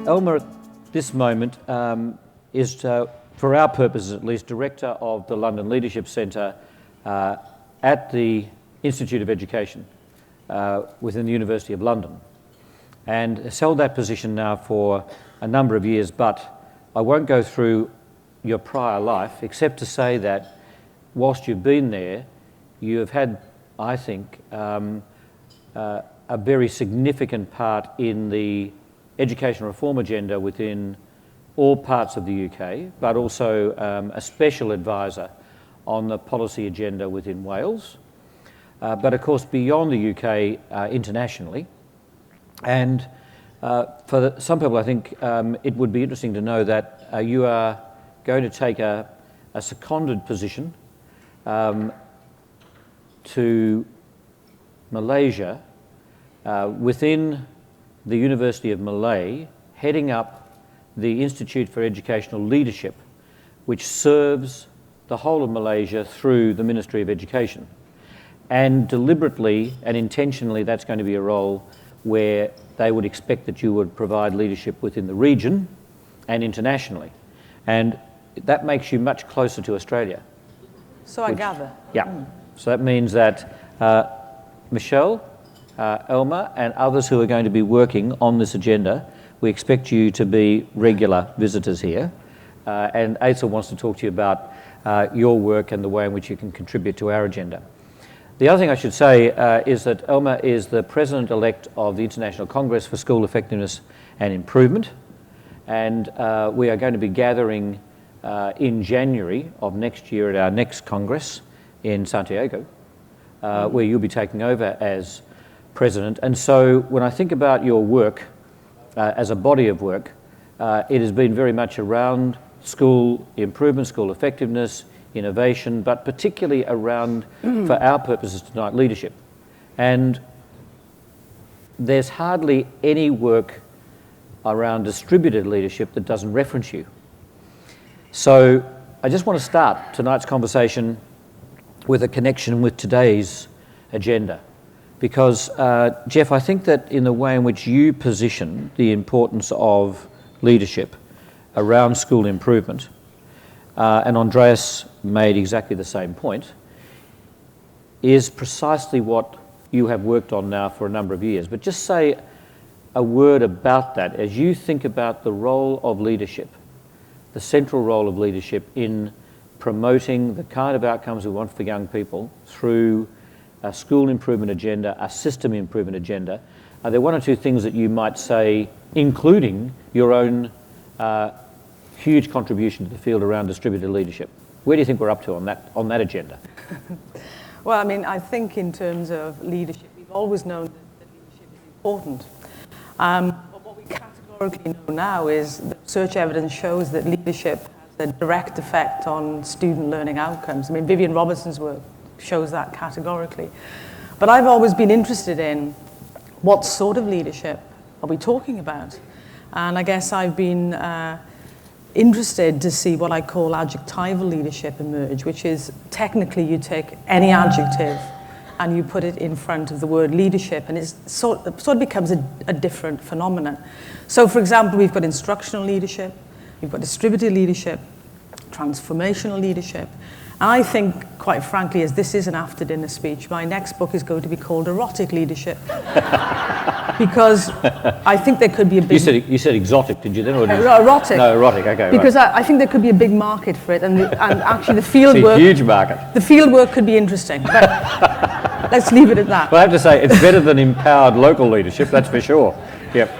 Elma, at this moment, is, for our purposes at least, Director of the London Leadership Centre at the Institute of Education within the University of London, and has held that position now for a number of years. But I won't go through your prior life, except to say that whilst you've been there, you have had, I think, a very significant part in the education reform agenda within all parts of the UK, but also a special advisor on the policy agenda within Wales, but of course beyond the UK internationally. And for some people, I think it would be interesting to know that you are going to take a seconded position to Malaysia within the University of Malaya, heading up the Institute for Educational Leadership, which serves the whole of Malaysia through the Ministry of Education. And deliberately and intentionally, that's going to be a role where they would expect that you would provide leadership within the region and internationally. And that makes you much closer to Australia. So I gather. Yeah. So that means that Michelle, Elma, and others who are going to be working on this agenda, we expect you to be regular visitors here. And Aisel wants to talk to you about your work and the way in which you can contribute to our agenda. The other thing I should say is that Elma is the President-elect of the International Congress for School Effectiveness and Improvement. And we are going to be gathering in January of next year at our next Congress in Santiago, where you'll be taking over as President. And so when I think about your work as a body of work, it has been very much around school improvement, school effectiveness, innovation, but particularly around, for our purposes tonight, leadership. And there's hardly any work around distributed leadership that doesn't reference you. So I just want to start tonight's conversation with a connection with today's agenda. Because, Jeff, I think that in the way in which you position the importance of leadership around school improvement, and Andreas made exactly the same point, is precisely what you have worked on now for a number of years. But just say a word about that as you think about the role of leadership, the central role of leadership in promoting the kind of outcomes we want for young people through a school improvement agenda, a system improvement agenda. Are there one or two things that you might say, including your own huge contribution to the field around distributed leadership? Where do you think we're up to on that agenda? Well, I mean, I think in terms of leadership, we've always known that leadership is important. But what we categorically know now is that research evidence shows that leadership has a direct effect on student learning outcomes. I mean, Vivian Robertson's work shows that categorically. But I've always been interested in what sort of leadership are we talking about? And I guess I've been interested to see what I call adjectival leadership emerge, which is technically you take any adjective and you put it in front of the word leadership, and it sort of becomes a different phenomenon. So, for example, we've got instructional leadership, we've got distributed leadership, transformational leadership. And I think, quite frankly, as this is an after-dinner speech, my next book is going to be called Erotic Leadership. Because I think there could be a big... You said exotic, did you then? Or erotic. No, erotic, okay. Because right. I think there could be a big market for it, and actually the field it's work... a huge market. The field work could be interesting, but let's leave it at that. Well, I have to say, it's better than empowered local leadership, that's for sure. Yep.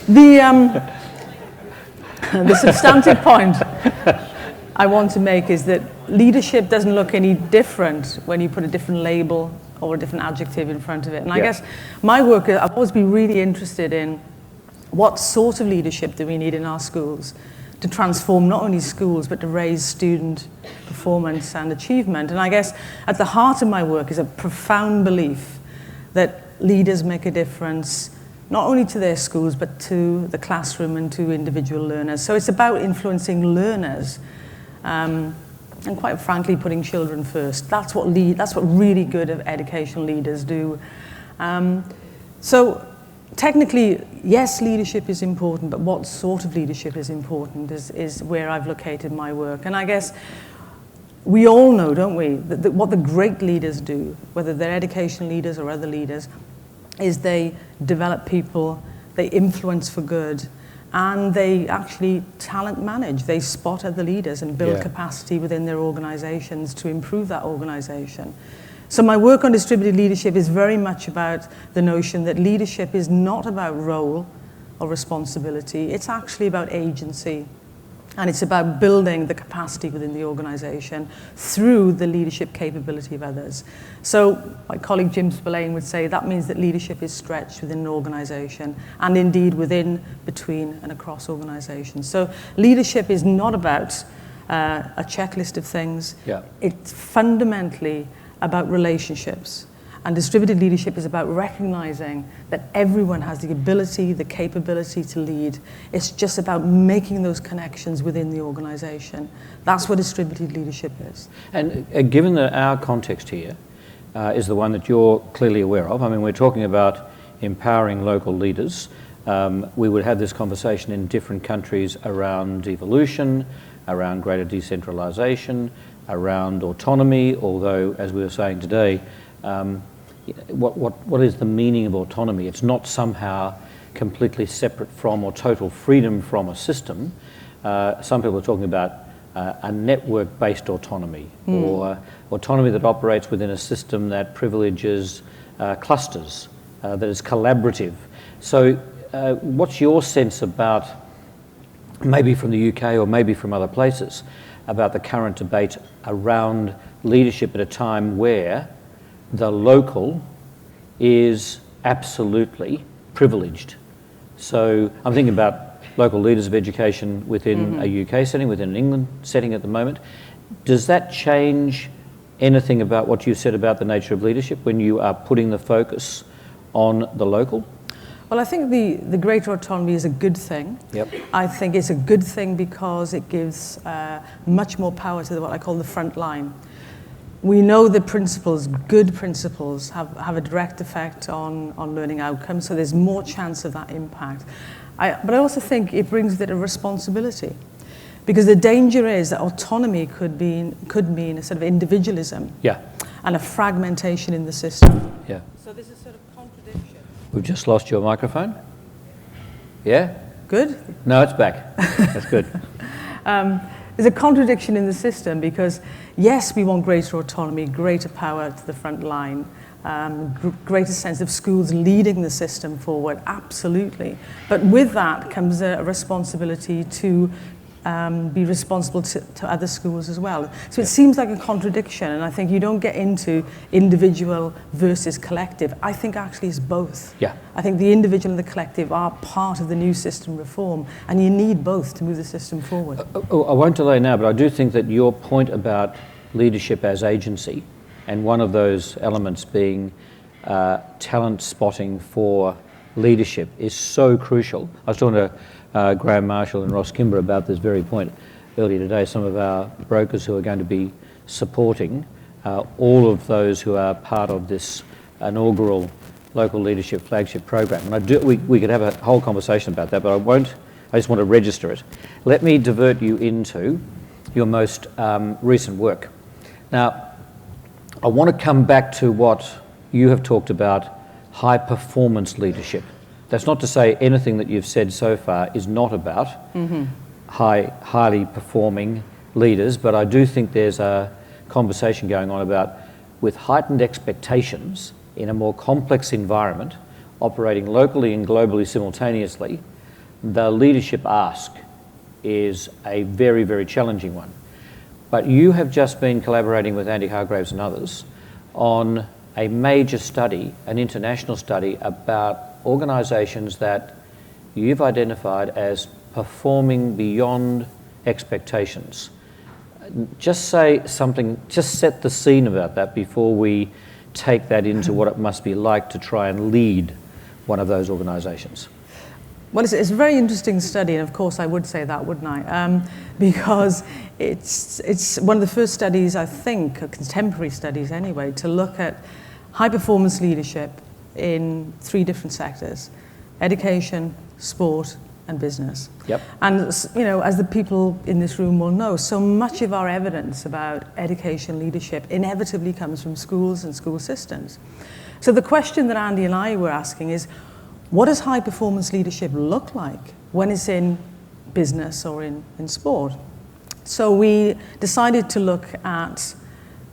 The substantive point I want to make is that leadership doesn't look any different when you put a different label or a different adjective in front of it. And I guess my work, I've always been really interested in what sort of leadership do we need in our schools to transform not only schools, but to raise student performance and achievement. And I guess at the heart of my work is a profound belief that leaders make a difference not only to their schools, but to the classroom and to individual learners. So it's about influencing learners and quite frankly, putting children first. That's what really good educational leaders do. So technically, yes, leadership is important, but what sort of leadership is important is where I've located my work. And I guess we all know, don't we, that what the great leaders do, whether they're education leaders or other leaders, is they develop people, they influence for good, and they actually talent manage. They spot other leaders and build capacity within their organizations to improve that organization. So my work on distributed leadership is very much about the notion that leadership is not about role or responsibility. It's actually about agency. And it's about building the capacity within the organization through the leadership capability of others. So my colleague Jim Spillane would say that means that leadership is stretched within an organization and indeed within, between, and across organizations. So leadership is not about a checklist of things. Yeah. It's fundamentally about relationships. And distributed leadership is about recognizing that everyone has the ability, the capability to lead. It's just about making those connections within the organization. That's what distributed leadership is. And given that our context here is the one that you're clearly aware of, I mean, we're talking about empowering local leaders. We would have this conversation in different countries around devolution, around greater decentralization, around autonomy, although, as we were saying today, what is the meaning of autonomy? It's not somehow completely separate from or total freedom from a system. Some people are talking about a network-based autonomy or autonomy that operates within a system that privileges clusters, that is collaborative. So what's your sense about, maybe from the UK or maybe from other places, about the current debate around leadership at a time where the local is absolutely privileged? So I'm thinking about local leaders of education within a UK setting, within an England setting at the moment. Does that change anything about what you said about the nature of leadership when you are putting the focus on the local? Well, I think the greater autonomy is a good thing. Yep. I think it's a good thing because it gives much more power to what I call the front line. We know that principles, good principles, have a direct effect on learning outcomes, so there's more chance of that impact. But I also think it brings with it a responsibility, because the danger is that autonomy could mean a sort of individualism and a fragmentation in the system. Yeah. So there's a sort of contradiction. We've just lost your microphone. Yeah? Good? No, it's back. That's good. There's a contradiction in the system because, yes, we want greater autonomy, greater power to the front line, greater sense of schools leading the system forward, absolutely. But with that comes a responsibility to be responsible to other schools as well. So it seems like a contradiction, and I think you don't get into individual versus collective. I think actually it's both. Yeah. I think the individual and the collective are part of the new system reform, and you need both to move the system forward. I won't delay now, but I do think that your point about leadership as agency, and one of those elements being talent spotting for leadership, is so crucial. I was talking to Graham Marshall and Ross Kimber about this very point earlier today, some of our brokers who are going to be supporting all of those who are part of this inaugural local leadership flagship program. And we could have a whole conversation about that, but I won't. I just want to register it. Let me divert you into your most recent work. Now, I want to come back to what you have talked about, high performance leadership. That's not to say anything that you've said so far is not about highly performing leaders, but I do think there's a conversation going on about, with heightened expectations in a more complex environment, operating locally and globally simultaneously, the leadership ask is a very, very challenging one. But you have just been collaborating with Andy Hargreaves and others on a major study, an international study about organisations that you've identified as performing beyond expectations. Just say something, just set the scene about that before we take that into what it must be like to try and lead one of those organisations. Well, it's a very interesting study, and of course I would say that, wouldn't I? Because it's one of the first studies, I think, contemporary studies anyway, to look at high-performance leadership in 3 different sectors: education, sport, and business. Yep. And as the people in this room will know, so much of our evidence about education leadership inevitably comes from schools and school systems. So the question that Andy and I were asking is, what does high performance leadership look like when it's in business or in sport? So we decided to look at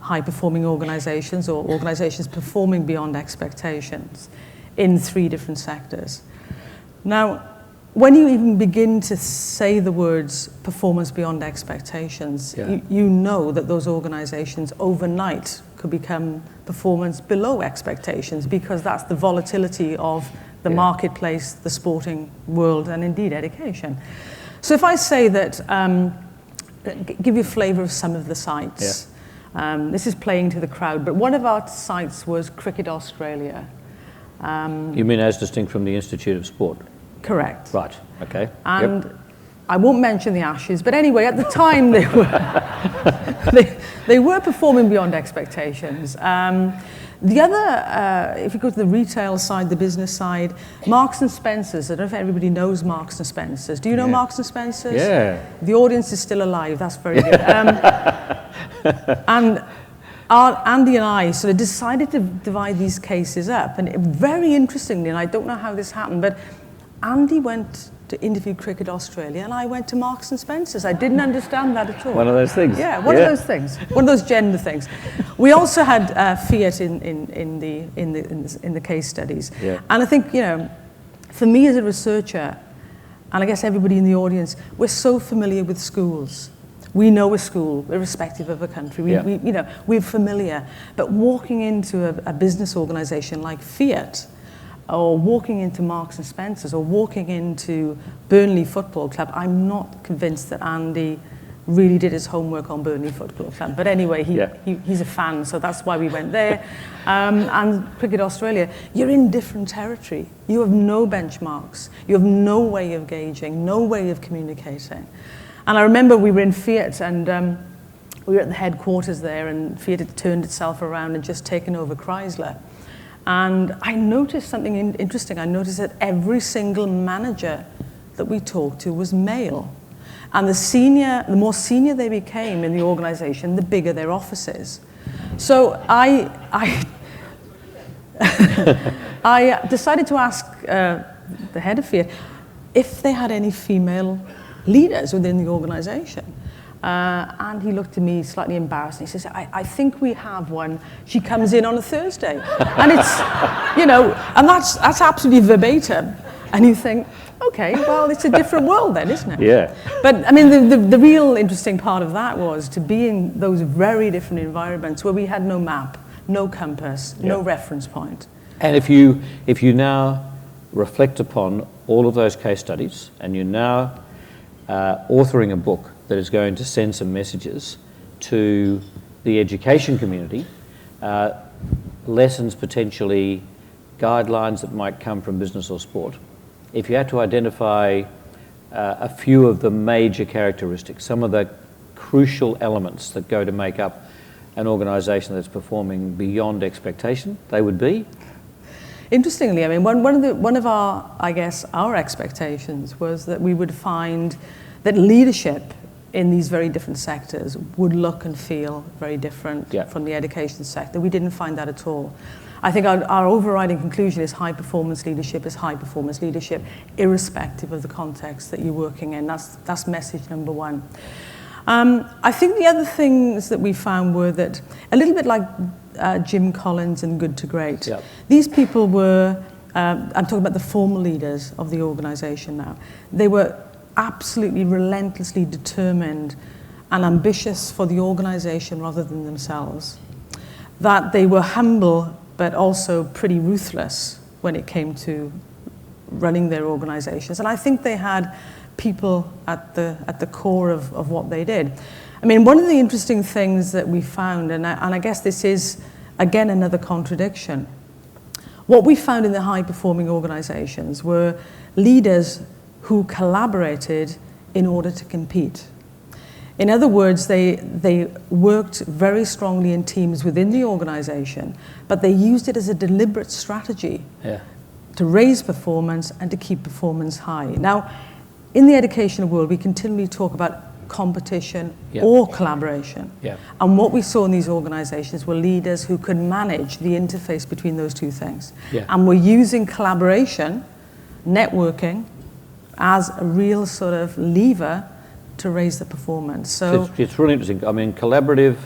high performing organizations or organizations performing beyond expectations in 3 different sectors. Now, when you even begin to say the words performance beyond expectations, you know that those organizations overnight could become performance below expectations, because that's the volatility of the marketplace, the sporting world, and indeed education. So if I say that, give you a flavor of some of the sites. This is playing to the crowd, but one of our sites was Cricket Australia. You mean as distinct from the Institute of Sport? Correct. Right, okay. And I won't mention the Ashes, but anyway, at the time they were they were performing beyond expectations. The other, if you go to the retail side, the business side, Marks and Spencer's. I don't know if everybody knows Marks and Spencer's. Do you know Marks and Spencer's? Yeah. The audience is still alive. That's very good. And Andy and I sort of decided to divide these cases up. And very interestingly, and I don't know how this happened, but Andy went to interview Cricket Australia, and I went to Marks and Spencer's. I didn't understand that at all. One of those things. Yeah, one of those things. One of those gender things. We also had Fiat in the case studies. Yeah. And I think, for me as a researcher, and I guess everybody in the audience, we're so familiar with schools. We know a school, irrespective of a country. We're familiar. But walking into a business organization like Fiat, or walking into Marks and Spencer's, or walking into Burnley Football Club, I'm not convinced that Andy really did his homework on Burnley Football Club. But anyway, he's a fan, so that's why we went there. And Cricket Australia, you're in different territory. You have no benchmarks. You have no way of gauging, no way of communicating. And I remember we were in Fiat, and we were at the headquarters there, and Fiat had turned itself around and just taken over Chrysler. And I noticed something interesting. I noticed that every single manager that we talked to was male. And the more senior they became in the organization, the bigger their offices. So I decided to ask the head of Fiat if they had any female leaders within the organization. And he looked at me slightly embarrassed, and he says, I think we have one. She comes in on a Thursday. And it's, and that's absolutely verbatim. And you think, okay, well, it's a different world then, isn't it? Yeah. But I mean, the real interesting part of that was to be in those very different environments where we had no map, no compass, no reference point. And if you now reflect upon all of those case studies, and you're now authoring a book that is going to send some messages to the education community, lessons potentially, guidelines that might come from business or sport. If you had to identify a few of the major characteristics, some of the crucial elements that go to make up an organisation that's performing beyond expectation, they would be? Interestingly, I mean, one of our, I guess, our expectations was that we would find that leadership in these very different sectors would look and feel very different from the education sector. We didn't find that at all. I think our overriding conclusion is high performance leadership is high performance leadership, irrespective of the context that you're working in. That's message number one. I think the other things that we found were that, a little bit like Jim Collins and Good to Great, these people were, I'm talking about the former leaders of the organization now, they were absolutely relentlessly determined and ambitious for the organization rather than themselves. That they were humble but also pretty ruthless when it came to running their organizations. And I think they had people at the core of what they did. I mean, one of the interesting things that we found, and I guess this is, again, another contradiction, what we found in the high-performing organizations were leaders who collaborated in order to compete. In other words, they worked very strongly in teams within the organization, but they used it as a deliberate strategy to raise performance and to keep performance high. Now, in the educational world, we continually talk about competition or collaboration. And what we saw in these organizations were leaders who could manage the interface between those two things. And were using collaboration, networking, as a real sort of lever to raise the performance. So it's really interesting. I mean, collaborative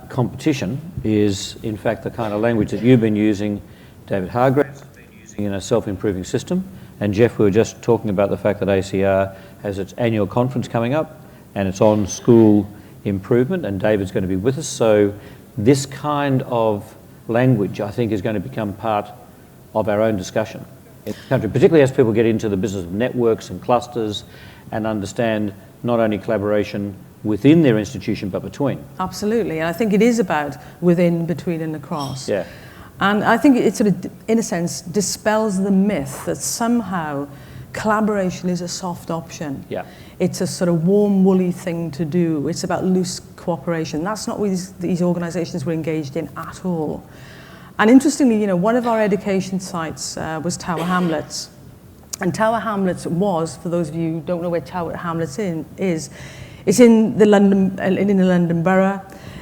competition is, in fact, the kind of language that you've been using, David Hargraves has been using in a self-improving system. And Jeff, we were just talking about the fact that ACR has its annual conference coming up, and it's on school improvement, and David's going to be with us. So this kind of language, I think, is going to become part of our own discussion in the country, particularly as people get into the business of networks and clusters and understand not only collaboration within their institution, but between. Absolutely, and I think it is about within, between, and across. And I think it sort of, in a sense, dispels the myth that somehow collaboration is a soft option. It's a sort of warm, woolly thing to do. It's about loose cooperation. That's not what these organizations were engaged in at all. And interestingly, you know, one of our education sites was Tower Hamlets. And Tower Hamlets was, for those of you who don't know where Tower Hamlets is, it's in the London Borough.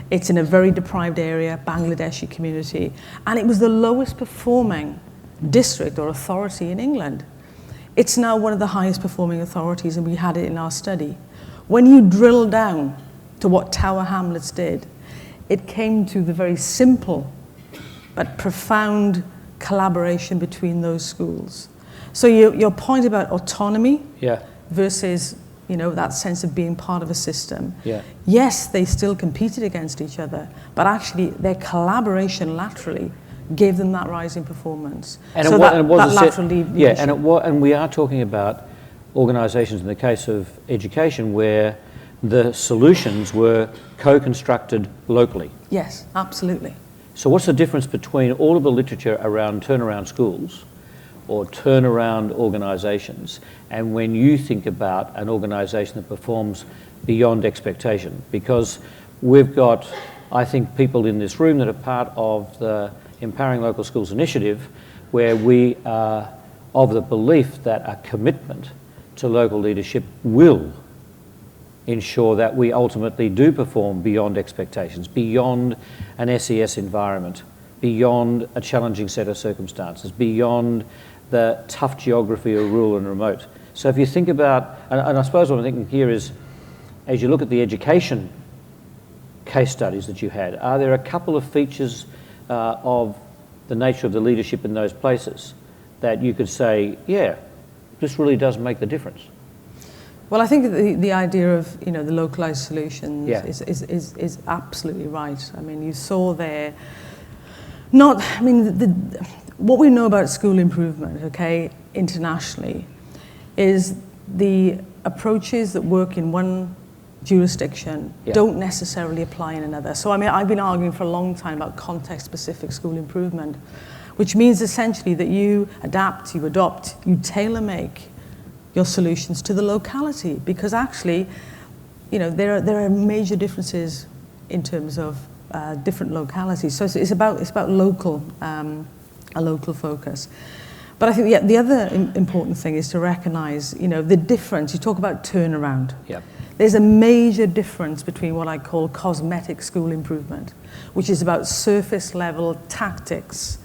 It's in a very deprived area, Bangladeshi community. And it was the lowest performing district or authority in England. It's now one of the highest performing authorities, and we had it in our study. When you drill down to what Tower Hamlets did, it came to the very simple but profound collaboration between those schools. So your point about autonomy versus, you know, that sense of being part of a system. Yes, they still competed against each other, but actually their collaboration laterally gave them that rise in performance. And so it that was lateral leadership. And we are talking about organisations in the case of education where the solutions were co-constructed locally. Yes, absolutely. So what's the difference between all of the literature around turnaround schools or turnaround organisations and when you think about an organisation that performs beyond expectation? Because we've got, I think, people in this room that are part of the Empowering Local Schools initiative, where we are of the belief that a commitment to local leadership will ensure that we ultimately do perform beyond expectations, beyond an SES environment, beyond a challenging set of circumstances, beyond the tough geography of rural and remote. So if you think about, and I suppose what I'm thinking here is, as you look at the education case studies that you had, are there a couple of features of the nature of the leadership in those places that you could say, yeah, this really does make the difference? Well, I think the idea of, you know, the localized solutions is absolutely right. I mean, you saw there, what we know about school improvement, okay, internationally, is the approaches that work in one jurisdiction don't necessarily apply in another. So, I mean, I've been arguing for a long time about context-specific school improvement, which means essentially that you adapt, you adopt, you tailor-make your solutions to the locality, because actually, you know, there are major differences in terms of different localities. So it's about local, a local focus. But I think the other important thing is to recognize, you know, the difference. You talk about turnaround. There's a major difference between what I call cosmetic school improvement, which is about surface level tactics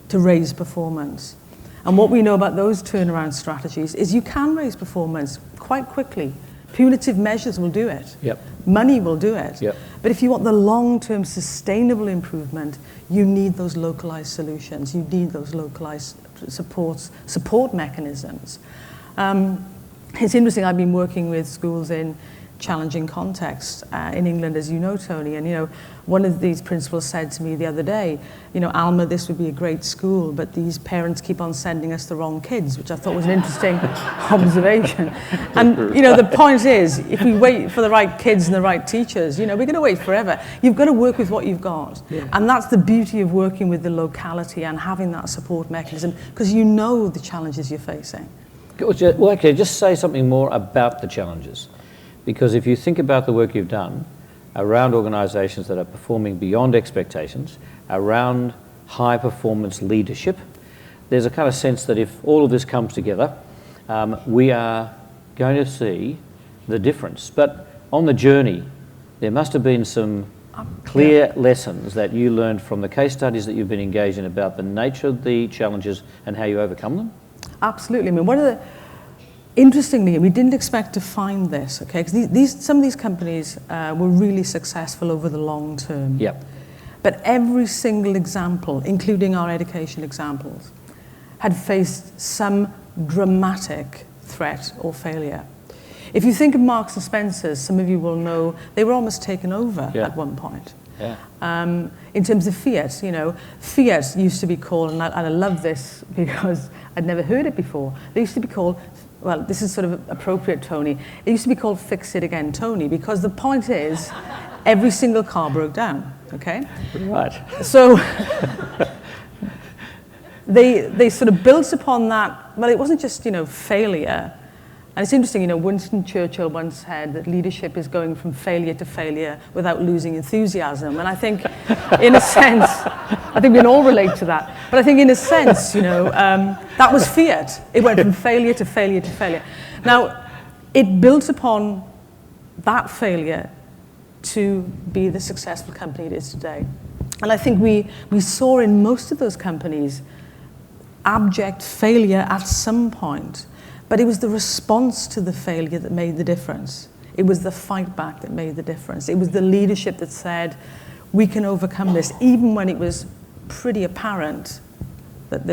to raise performance. And what we know about those turnaround strategies is you can raise performance quite quickly. Punitive measures will do it. Money will do it. But if you want the long-term sustainable improvement, you need those localized solutions. You need those localized support mechanisms. It's interesting, I've been working with schools in challenging contexts in England, as you know, Tony, and, you know, one of these principals said to me the other day, you know, Alma, this would be a great school, but these parents keep on sending us the wrong kids, which I thought was an interesting observation. And, you know, the point is, if we wait for the right kids and the right teachers, you know, we're going to wait forever. You've got to work with what you've got. And that's the beauty of working with the locality and having that support mechanism, because you know the challenges you're facing. Well, okay, just say something more about the challenges. Because if you think about the work you've done around organisations that are performing beyond expectations, around high performance leadership, there's a kind of sense that if all of this comes together, we are going to see the difference. But on the journey, there must have been some clear lessons that you learned from the case studies that you've been engaged in about the nature of the challenges and how you overcome them? Absolutely. I mean, interestingly, we didn't expect to find this, okay? Because some of these companies were really successful over the long term. Yep. But every single example, including our education examples, had faced some dramatic threat or failure. If you think of Marks and Spencer's, some of you will know they were almost taken over at one point. Yeah. In terms of Fiat, Fiat used to be called, and I love this because I'd never heard it before, they used to be called, well, this is sort of appropriate, Tony, it used to be called Fix It Again, Tony, because the point is, every single car broke down, okay? Right. So they sort of built upon that, well, it wasn't just, failure. And it's interesting, Winston Churchill once said that leadership is going from failure to failure without losing enthusiasm. And I think, in a sense, I think we can all relate to that. But I think, in a sense, that was Fiat. It went from failure to failure to failure. Now, it built upon that failure to be the successful company it is today. And I think we saw in most of those companies abject failure at some point. But it was the response to the failure that made the difference. It was the fight back that made the difference. It was the leadership that said, we can overcome this, even when it was pretty apparent that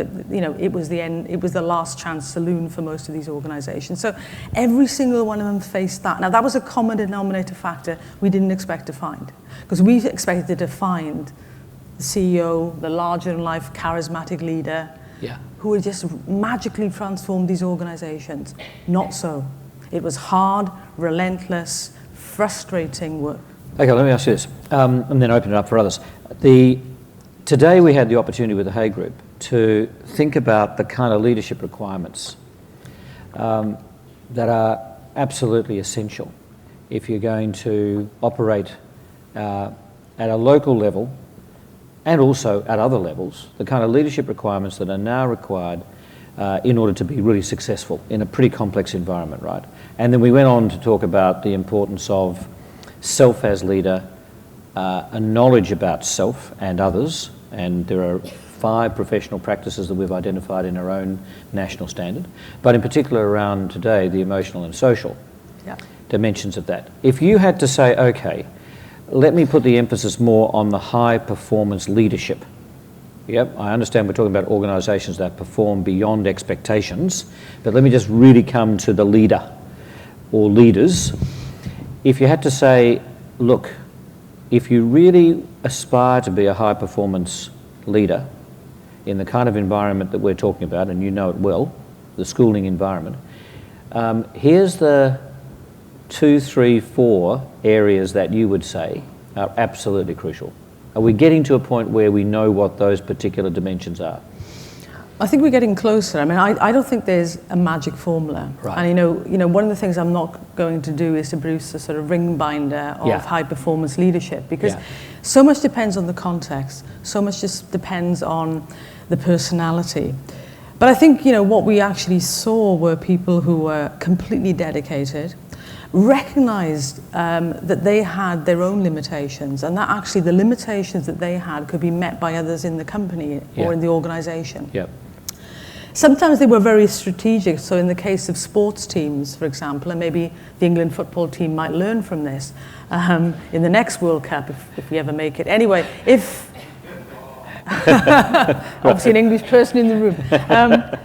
it was the end, it was the last chance saloon for most of these organizations. So every single one of them faced that. Now, that was a common denominator factor we didn't expect to find, because we expected to find the CEO, the larger-than-life charismatic leader, who would just magically transform these organizations. Not so. It was hard, relentless, frustrating work. Okay, let me ask you this, and then open it up for others. Today we had the opportunity with the Hay Group to think about the kind of leadership requirements that are absolutely essential if you're going to operate at a local level and also at other levels, the kind of leadership requirements that are now required in order to be really successful in a pretty complex environment, right? And then we went on to talk about the importance of self as leader, a knowledge about self and others, and there are 5 professional practices that we've identified in our own national standard, but in particular around today, the emotional and social dimensions of that. If you had to say, okay, let me put the emphasis more on the high performance leadership. Yep, I understand we're talking about organisations that perform beyond expectations, but let me just really come to the leader or leaders. If you had to say, look, if you really aspire to be a high performance leader in the kind of environment that we're talking about, and you know it well, the schooling environment, here's the 2, 3, 4 areas that you would say are absolutely crucial. Are we getting to a point where we know what those particular dimensions are? I think we're getting closer. I mean, I don't think there's a magic formula. Right. And one of the things I'm not going to do is to produce a sort of ring binder of high performance leadership, because so much depends on the context. So much just depends on the personality. But I think, what we actually saw were people who were completely dedicated, recognized that they had their own limitations, and that actually the limitations that they had could be met by others in the company or in the organization. Yep. Sometimes they were very strategic. So in the case of sports teams, for example, and maybe the England football team might learn from this in the next World Cup, if we ever make it. Anyway, if obviously an English person in the room,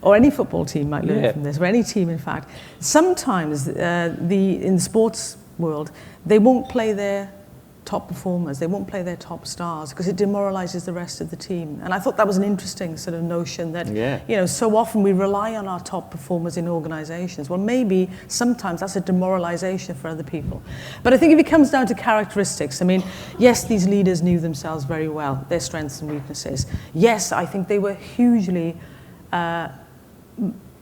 or any football team might learn from this, or any team, in fact. Sometimes in the sports world, they won't play their top performers, they won't play their top stars, because it demoralizes the rest of the team. And I thought that was an interesting sort of notion that, so often we rely on our top performers in organizations. Well, maybe sometimes that's a demoralization for other people. But I think if it comes down to characteristics, I mean, yes, these leaders knew themselves very well, their strengths and weaknesses. Yes, I think they were hugely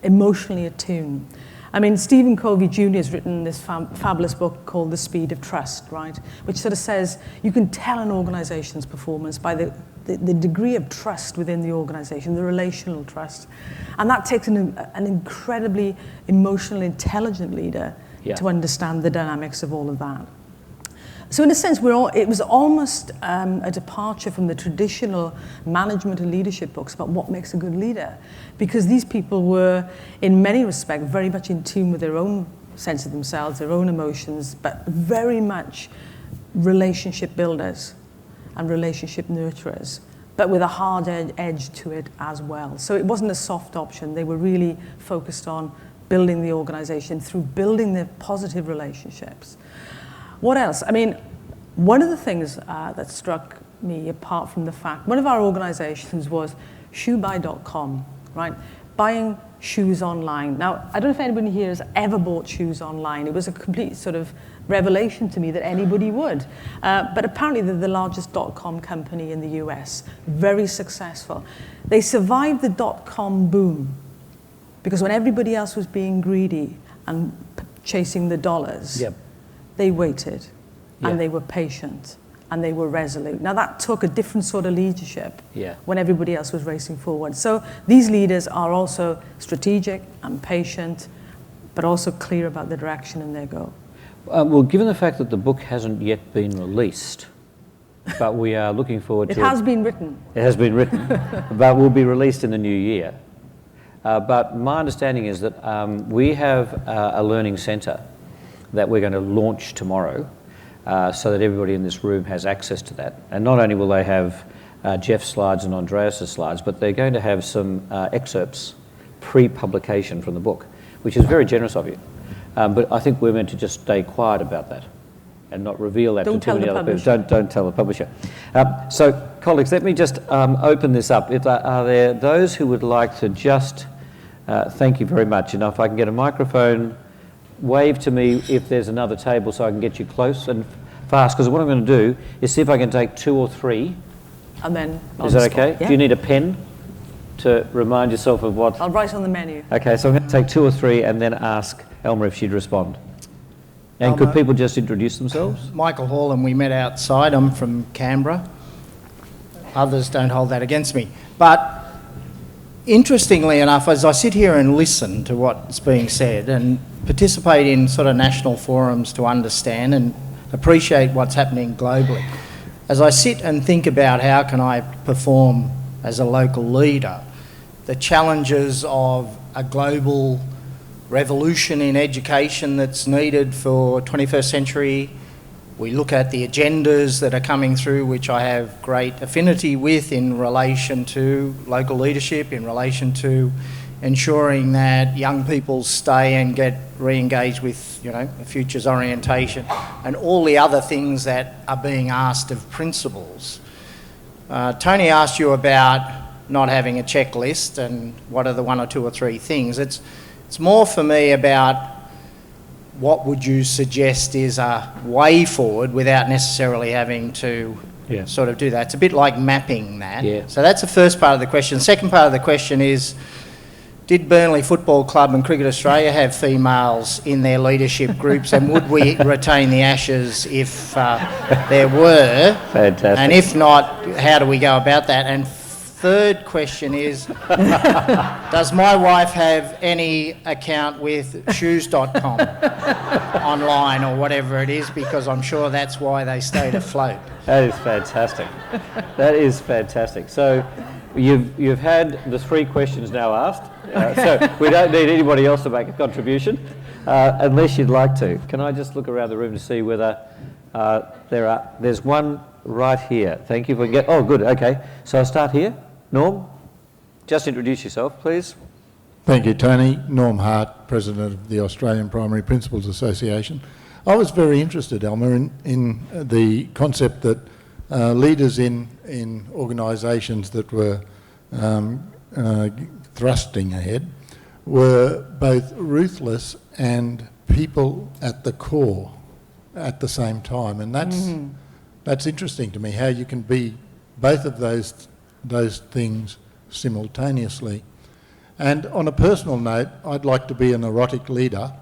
emotionally attuned. I mean, Stephen Covey Jr. has written this fabulous book called The Speed of Trust, right? Which sort of says you can tell an organization's performance by the the degree of trust within the organization, the relational trust. And that takes an incredibly emotionally intelligent leader to understand the dynamics of all of that. So in a sense, it was almost a departure from the traditional management and leadership books about what makes a good leader, because these people were, in many respects, very much in tune with their own sense of themselves, their own emotions, but very much relationship builders and relationship nurturers, but with a hard edge to it as well. So it wasn't a soft option. They were really focused on building the organization through building the positive relationships. What else? I mean, one of the things that struck me, apart from the fact, one of our organizations was shoebuy.com, right? Buying shoes online. Now, I don't know if anybody here has ever bought shoes online. It was a complete sort of revelation to me that anybody would. But apparently they're the largest .com company in the US, very successful. They survived the .com boom because when everybody else was being greedy and chasing the dollars, they waited, and they were patient, and they were resolute. Now that took a different sort of leadership when everybody else was racing forward. So these leaders are also strategic and patient, but also clear about the direction and their goal. Well, given the fact that the book hasn't yet been released, but we are looking forward to it. It has been written. It has been written, but will be released in the new year. But my understanding is that we have a learning centre that we're going to launch tomorrow so that everybody in this room has access to that. And not only will they have Jeff's slides and Andreas's slides, but they're going to have some excerpts pre-publication from the book, which is very generous of you. But I think we're meant to just stay quiet about that and not reveal that to too many other people. Don't tell the publisher. So, colleagues, let me just open this up. Are there those who would like to just, thank you very much, and if I can get a microphone, wave to me if there's another table so I can get you close and fast, because what I'm going to do is see if I can take 2 or 3. And then is that okay? Yeah. Do you need a pen to remind yourself of what? I'll write on the menu. Okay, so I'm going to take 2 or 3 and then ask Elma if she'd respond. And could people just introduce themselves? Michael Hall, and we met outside. I'm from Canberra. Others don't hold that against me. But interestingly enough, as I sit here and listen to what's being said and participate in sort of national forums to understand and appreciate what's happening globally, as I sit and think about how can I perform as a local leader, the challenges of a global revolution in education that's needed for 21st century. We look at the agendas that are coming through, which I have great affinity with in relation to local leadership, in relation to ensuring that young people stay and get re-engaged with, you know, a futures orientation and all the other things that are being asked of principals. Tony asked you about not having a checklist and what are the 1 or 2 or 3 things. It's more for me about what would you suggest is a way forward without necessarily having to sort of do that. It's a bit like mapping that. Yeah. So that's the first part of the question. The second part of the question is, did Burnley Football Club and Cricket Australia have females in their leadership groups, and would we retain the Ashes if there were? Fantastic. And if not, how do we go about that? And third question is, does my wife have any account with shoes.com online or whatever it is? Because I'm sure that's why they stayed afloat. That is fantastic. That is fantastic. So you've had the 3 questions now asked. So we don't need anybody else to make a contribution, unless you'd like to. Can I just look around the room to see whether there's one right here. Thank you for oh, good, okay. So I'll start here. Norm, just introduce yourself, please. Thank you, Tony. Norm Hart, President of the Australian Primary Principals Association. I was very interested, Elma, in the concept that leaders in organisations that were thrusting ahead were both ruthless and people at the core at the same time, and that's interesting to me, how you can be both of those things simultaneously. And on a personal note, I'd like to be an erotic leader,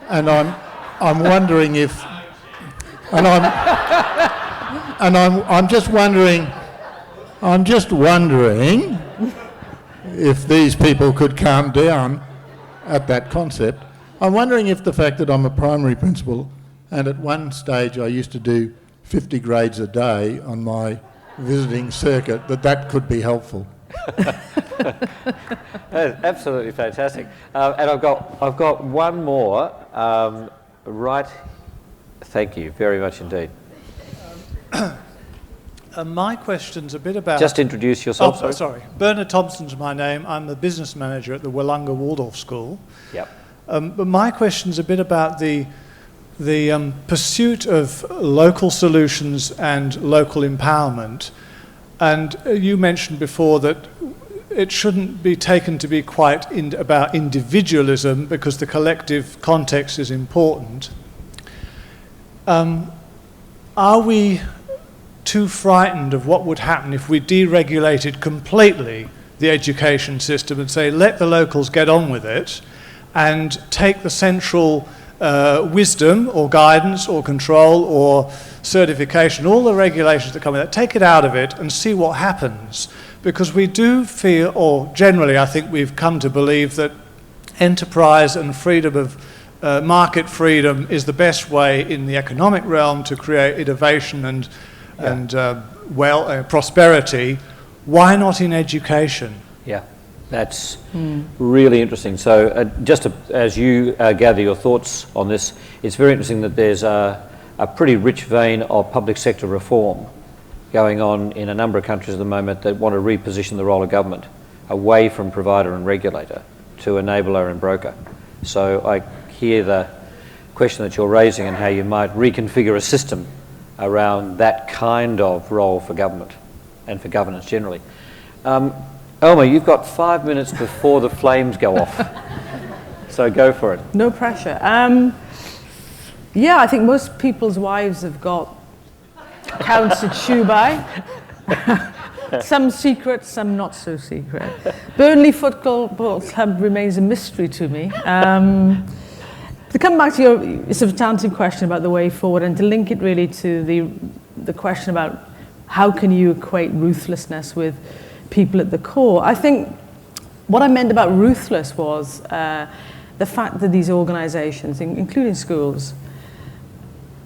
and I'm wondering if, and I'm just wondering I'm just wondering if these people could calm down at that concept. I'm wondering if the fact that I'm a primary principal and at one stage I used to do 50 grades a day on my visiting circuit, that could be helpful. That is absolutely fantastic. And I've got one more. Right. Thank you very much indeed. My question's a bit about... Just introduce yourself. Oh, sorry. Bernard Thompson's my name. I'm the business manager at the Wollonga Waldorf School. Yep. But my question's a bit about the pursuit of local solutions and local empowerment. And you mentioned before that it shouldn't be taken to be quite about individualism because the collective context is important. Are we too frightened of what would happen if we deregulated completely the education system and say, let the locals get on with it and take the central wisdom or guidance or control or certification, all the regulations that come with that, take it out of it and see what happens. Because we do feel, or generally I think we've come to believe that enterprise and freedom of market freedom is the best way in the economic realm to create innovation and prosperity. Why not in education? Yeah, that's really interesting. So as you gather your thoughts on this, it's very interesting that there's a pretty rich vein of public sector reform going on in a number of countries at the moment that want to reposition the role of government away from provider and regulator to enabler and broker. So I hear the question that you're raising and how you might reconfigure a system around that kind of role for government and for governance generally. Elmer, you've got 5 minutes before the flames go off. So go for it. No pressure. Yeah, I think most people's wives have got accounts to chew by. Some secret, some not so secret. Burnley Football Club remains a mystery to me. To come back to your substantive question about the way forward and to link it really to the question about how can you equate ruthlessness with people at the core, I think what I meant about ruthless was the fact that these organisations, including schools,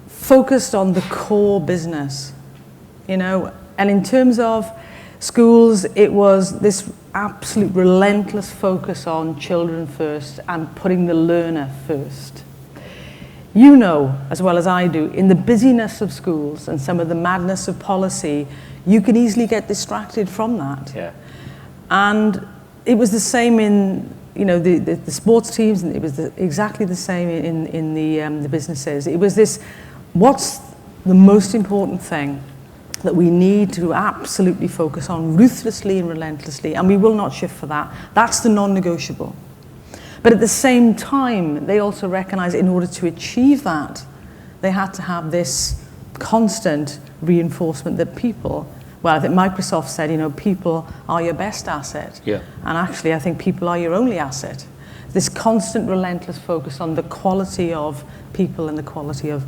focused on the core business, and in terms of schools, it was this absolute relentless focus on children first and putting the learner first. You know, as well as I do, in the busyness of schools and some of the madness of policy, you can easily get distracted from that. Yeah. And it was the same in, the sports teams, and it was exactly the same in the businesses. It was this, what's the most important thing that we need to absolutely focus on ruthlessly and relentlessly, and we will not shift for that. That's the non-negotiable. But at the same time, they also recognize in order to achieve that, they had to have this constant reinforcement that people, well, I think Microsoft said, people are your best asset. Yeah. And actually, I think people are your only asset. This constant, relentless focus on the quality of people and the quality of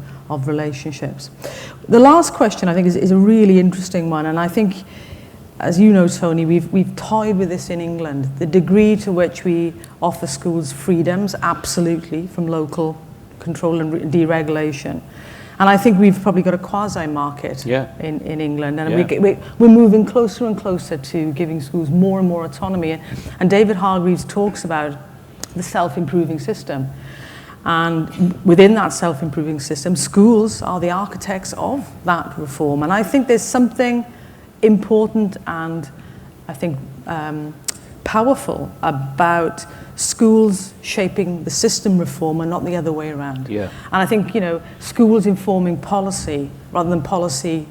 relationships. The last question, I think, is a really interesting one. And I think, as you know, Tony, we've toyed with this in England. The degree to which we offer schools freedoms, absolutely, from local control and deregulation. And I think we've probably got a quasi-market in England. And we're moving closer and closer to giving schools more and more autonomy. And David Hargreaves talks about the self-improving system. And within that self-improving system, schools are the architects of that reform. And I think there's something important and I think powerful about schools shaping the system reform and not the other way around. Yeah. And I think, schools informing policy rather than policy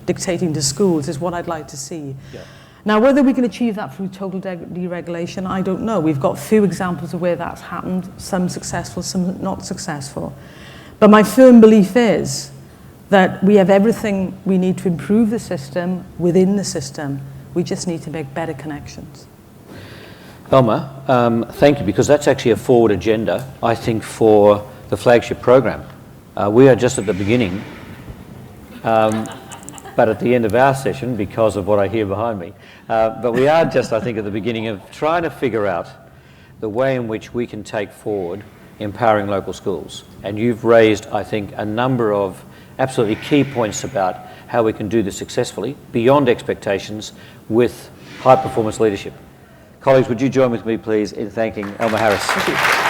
dictating to schools is what I'd like to see. Yeah. Now, whether we can achieve that through total deregulation, I don't know. We've got few examples of where that's happened, some successful, some not successful. But my firm belief is that we have everything we need to improve the system within the system. We just need to make better connections. Elmer, thank you, because that's actually a forward agenda, I think, for the flagship program. We are just at the beginning. but at the end of our session, because of what I hear behind me. But we are just, I think, at the beginning of trying to figure out the way in which we can take forward empowering local schools. And you've raised, I think, a number of absolutely key points about how we can do this successfully, beyond expectations, with high performance leadership. Colleagues, would you join with me, please, in thanking Elmer Harris? Thank you.